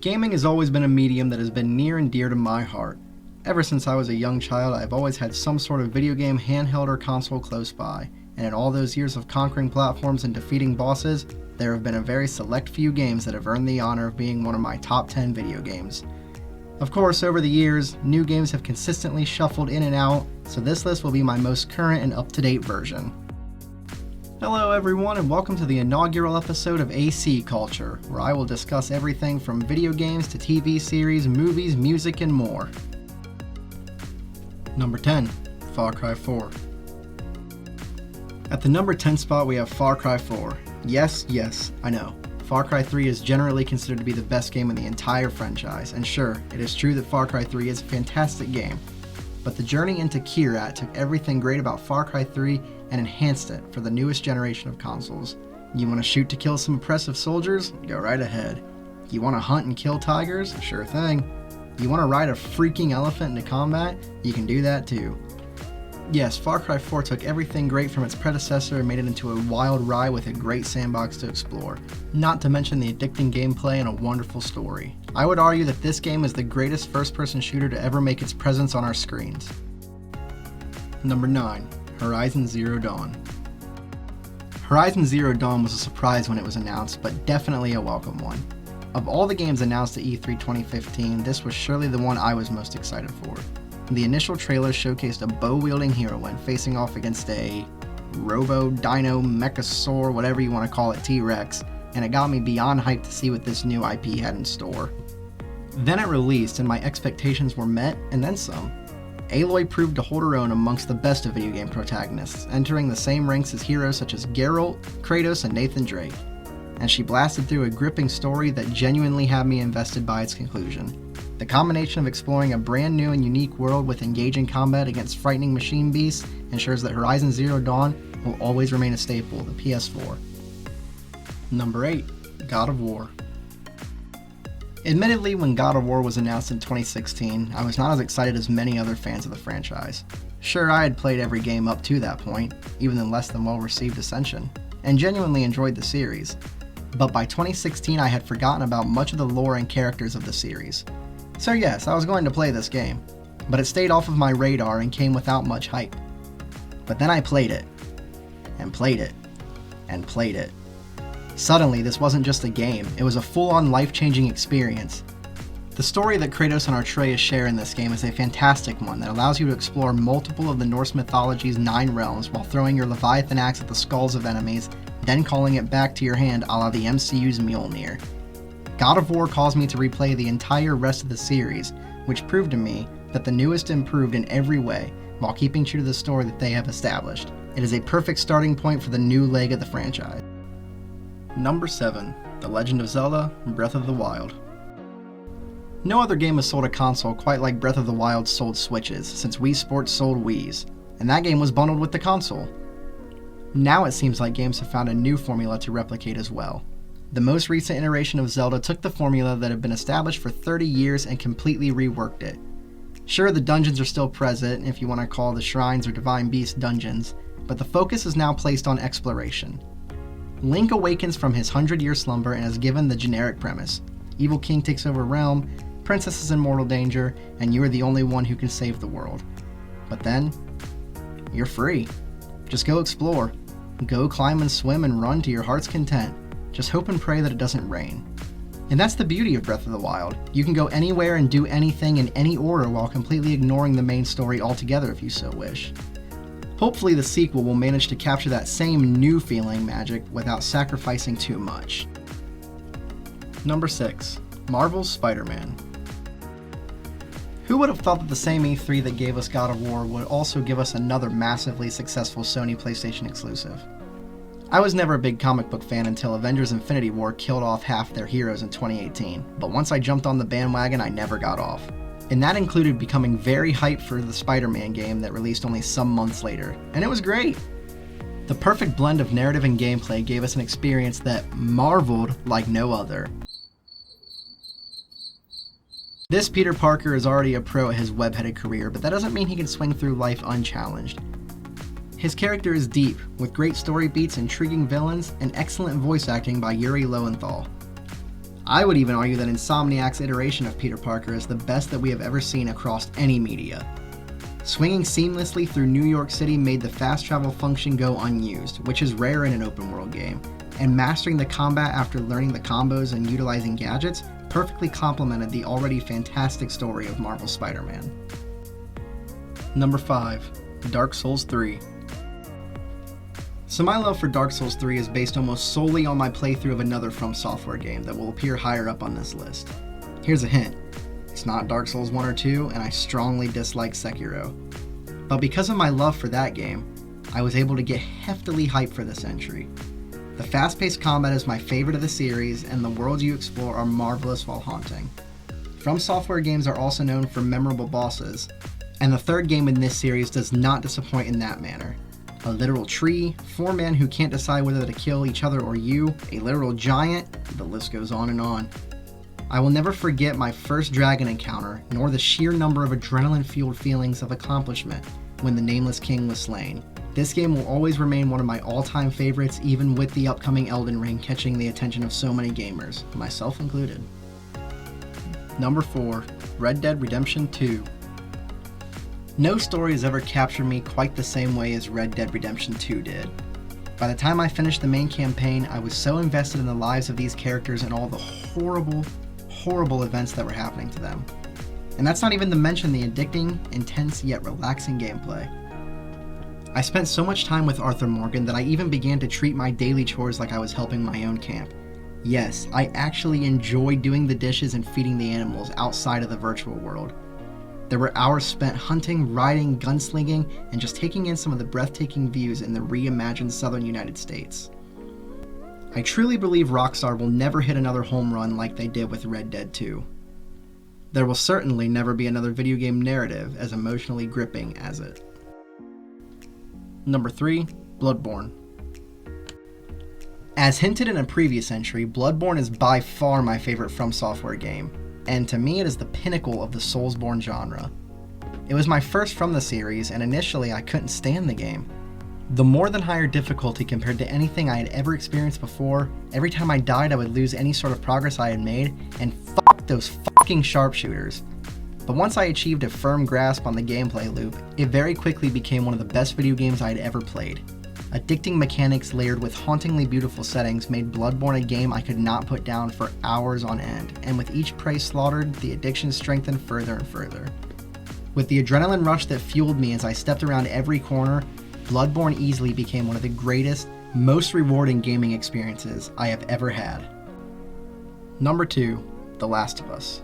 Gaming has always been a medium that has been near and dear to my heart. Ever since I was a young child, I've always had some sort of video game, handheld, or console close by, and in all those years of conquering platforms and defeating bosses, there have been a very select few games that have earned the honor of being one of my top 10 video games. Of course, over the years, new games have consistently shuffled in and out, so this list will be my most current and up-to-date version. Hello everyone, and welcome to the inaugural episode of ACCulture, where I will discuss everything from video games to TV series, movies, music, and more. Number 10, Far Cry 4. At the number 10 spot we have Far Cry 4. Yes, I know. Far Cry 3 is generally considered to be the best game in the entire franchise, and sure, it is true that Far Cry 3 is a fantastic game, but the journey into Kyrat took everything great about Far Cry 3 and enhanced it for the newest generation of consoles. You want to shoot to kill some oppressive soldiers? Go right ahead. You want to hunt and kill tigers? Sure thing. You want to ride a freaking elephant into combat? You can do that too. Yes, Far Cry 4 took everything great from its predecessor and made it into a wild ride with a great sandbox to explore, not to mention the addicting gameplay and a wonderful story. I would argue that this game is the greatest first-person shooter to ever make its presence on our screens. Number 9. Horizon Zero Dawn. Horizon Zero Dawn was a surprise when it was announced, but definitely a welcome one. Of all the games announced at E3 2015, this was surely the one I was most excited for. The initial trailer showcased a bow-wielding heroine facing off against a Robo, Dino, Mechasaur, whatever you want to call it, T-Rex, and it got me beyond hyped to see what this new IP had in store. Then it released and my expectations were met, and then some. Aloy proved to hold her own amongst the best of video game protagonists, entering the same ranks as heroes such as Geralt, Kratos, and Nathan Drake. And she blasted through a gripping story that genuinely had me invested by its conclusion. The combination of exploring a brand new and unique world with engaging combat against frightening machine beasts ensures that Horizon Zero Dawn will always remain a staple of the PS4. Number 8. God of War. Admittedly, when God of War was announced in 2016, I was not as excited as many other fans of the franchise. Sure, I had played every game up to that point, even the less than well-received Ascension, and genuinely enjoyed the series. But by 2016, I had forgotten about much of the lore and characters of the series. So yes, I was going to play this game, but it stayed off of my radar and came without much hype. But then I played it, and played it, and played it. Suddenly, this wasn't just a game, it was a full-on life-changing experience. The story that Kratos and Atreus share in this game is a fantastic one that allows you to explore multiple of the Norse mythology's 9 realms while throwing your Leviathan axe at the skulls of enemies, then calling it back to your hand a la the MCU's Mjolnir. God of War caused me to replay the entire rest of the series, which proved to me that the newest improved in every way, while keeping true to the story that they have established. It is a perfect starting point for the new leg of the franchise. Number 7. The Legend of Zelda: Breath of the Wild. No other game has sold a console quite like Breath of the Wild sold Switches, since Wii Sports sold Wiis, and that game was bundled with the console. Now it seems like games have found a new formula to replicate as well. The most recent iteration of Zelda took the formula that had been established for 30 years and completely reworked it. Sure, the dungeons are still present, if you want to call the shrines or divine beast dungeons, but the focus is now placed on exploration. Link awakens from his 100-year slumber and is given the generic premise. Evil king takes over realm, princess is in mortal danger, and you are the only one who can save the world. But then, you're free. Just go explore. Go climb and swim and run to your heart's content. Just hope and pray that it doesn't rain. And that's the beauty of Breath of the Wild. You can go anywhere and do anything in any order while completely ignoring the main story altogether if you so wish. Hopefully the sequel will manage to capture that same new feeling magic without sacrificing too much. Number 6. Marvel's Spider-Man. Who would have thought that the same E3 that gave us God of War would also give us another massively successful Sony PlayStation exclusive? I was never a big comic book fan until Avengers Infinity War killed off half their heroes in 2018, but once I jumped on the bandwagon, I never got off. And that included becoming very hyped for the Spider-Man game that released only some months later, and it was great! The perfect blend of narrative and gameplay gave us an experience that marveled like no other. This Peter Parker is already a pro at his web-headed career, but that doesn't mean he can swing through life unchallenged. His character is deep, with great story beats, intriguing villains, and excellent voice acting by Yuri Lowenthal. I would even argue that Insomniac's iteration of Peter Parker is the best that we have ever seen across any media. Swinging seamlessly through New York City made the fast travel function go unused, which is rare in an open world game, and mastering the combat after learning the combos and utilizing gadgets perfectly complemented the already fantastic story of Marvel's Spider-Man. Number 5. Dark Souls 3. So my love for Dark Souls 3 is based almost solely on my playthrough of another From Software game that will appear higher up on this list. Here's a hint. It's not Dark Souls 1 or 2, and I strongly dislike Sekiro. But because of my love for that game, I was able to get heftily hyped for this entry. The fast-paced combat is my favorite of the series, and the worlds you explore are marvelous while haunting. From Software games are also known for memorable bosses, and the third game in this series does not disappoint in that manner. A literal tree, 4 men who can't decide whether to kill each other or you, a literal giant, the list goes on and on. I will never forget my first dragon encounter, nor the sheer number of adrenaline-fueled feelings of accomplishment when the Nameless King was slain. This game will always remain one of my all-time favorites, even with the upcoming Elden Ring catching the attention of so many gamers, myself included. Number 4. Red Dead Redemption 2. No story has ever captured me quite the same way as Red Dead Redemption 2 did. By the time I finished the main campaign, I was so invested in the lives of these characters and all the horrible events that were happening to them. And that's not even to mention the addicting, intense, yet relaxing gameplay. I spent so much time with Arthur Morgan that I even began to treat my daily chores like I was helping my own camp. Yes, I actually enjoyed doing the dishes and feeding the animals outside of the virtual world. There were hours spent hunting, riding, gunslinging, and just taking in some of the breathtaking views in the reimagined southern United States. I truly believe Rockstar will never hit another home run like they did with Red Dead 2. There will certainly never be another video game narrative as emotionally gripping as it. Number 3. Bloodborne. As hinted in a previous entry, Bloodborne is by far my favorite From Software game, and to me it is the pinnacle of the Soulsborne genre. It was my first from the series, and initially I couldn't stand the game. The more than higher difficulty compared to anything I had ever experienced before, every time I died I would lose any sort of progress I had made, and fuck those fucking sharpshooters. But once I achieved a firm grasp on the gameplay loop, it very quickly became one of the best video games I had ever played. Addicting mechanics layered with hauntingly beautiful settings made Bloodborne a game I could not put down for hours on end, and with each prey slaughtered, the addiction strengthened further and further. With the adrenaline rush that fueled me as I stepped around every corner, Bloodborne easily became one of the greatest, most rewarding gaming experiences I have ever had. Number 2. The Last of Us.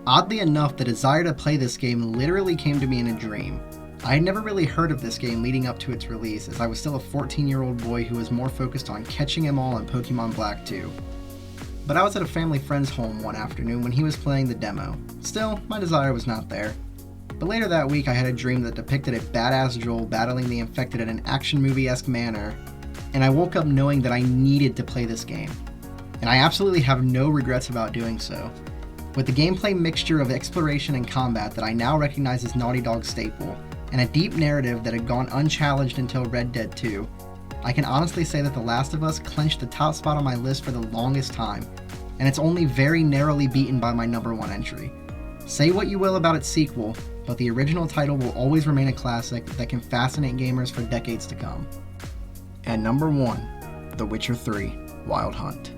Oddly enough, the desire to play this game literally came to me in a dream. I had never really heard of this game leading up to its release, as I was still a 14-year-old boy who was more focused on catching them all in Pokemon Black 2. But I was at a family friend's home one afternoon when he was playing the demo. Still, my desire was not there. But later that week I had a dream that depicted a badass Joel battling the infected in an action movie-esque manner, and I woke up knowing that I needed to play this game. And I absolutely have no regrets about doing so. With the gameplay mixture of exploration and combat that I now recognize as Naughty Dog's staple, and a deep narrative that had gone unchallenged until Red Dead 2, I can honestly say that The Last of Us clinched the top spot on my list for the longest time, and it's only very narrowly beaten by my number 1 entry. Say what you will about its sequel, but the original title will always remain a classic that can fascinate gamers for decades to come. And number 1, The Witcher 3, Wild Hunt.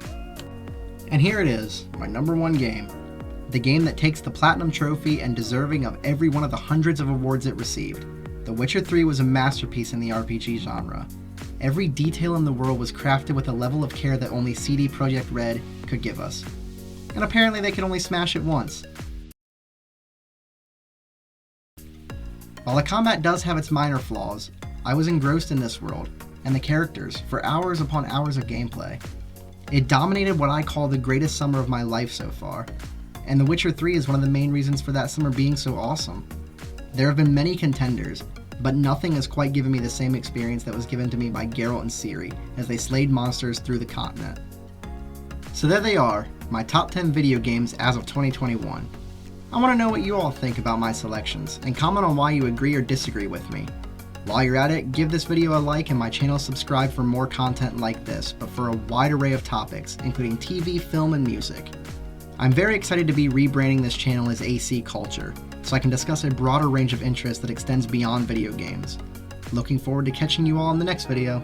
And here it is, my number 1 game. The game that takes the Platinum Trophy and deserving of every one of the hundreds of awards it received. The Witcher 3 was a masterpiece in the RPG genre. Every detail in the world was crafted with a level of care that only CD Projekt Red could give us. And apparently they could only smash it once. While the combat does have its minor flaws, I was engrossed in this world, and the characters, for hours upon hours of gameplay. It dominated what I call the greatest summer of my life so far, and The Witcher 3 is one of the main reasons for that summer being so awesome. There have been many contenders, but nothing has quite given me the same experience that was given to me by Geralt and Ciri as they slayed monsters through the continent. So there they are, my top 10 video games as of 2021. I want to know what you all think about my selections, and comment on why you agree or disagree with me. While you're at it, give this video a like and my channel subscribe for more content like this, but for a wide array of topics, including TV, film, and music. I'm very excited to be rebranding this channel as ACCulture, so I can discuss a broader range of interests that extends beyond video games. Looking forward to catching you all in the next video.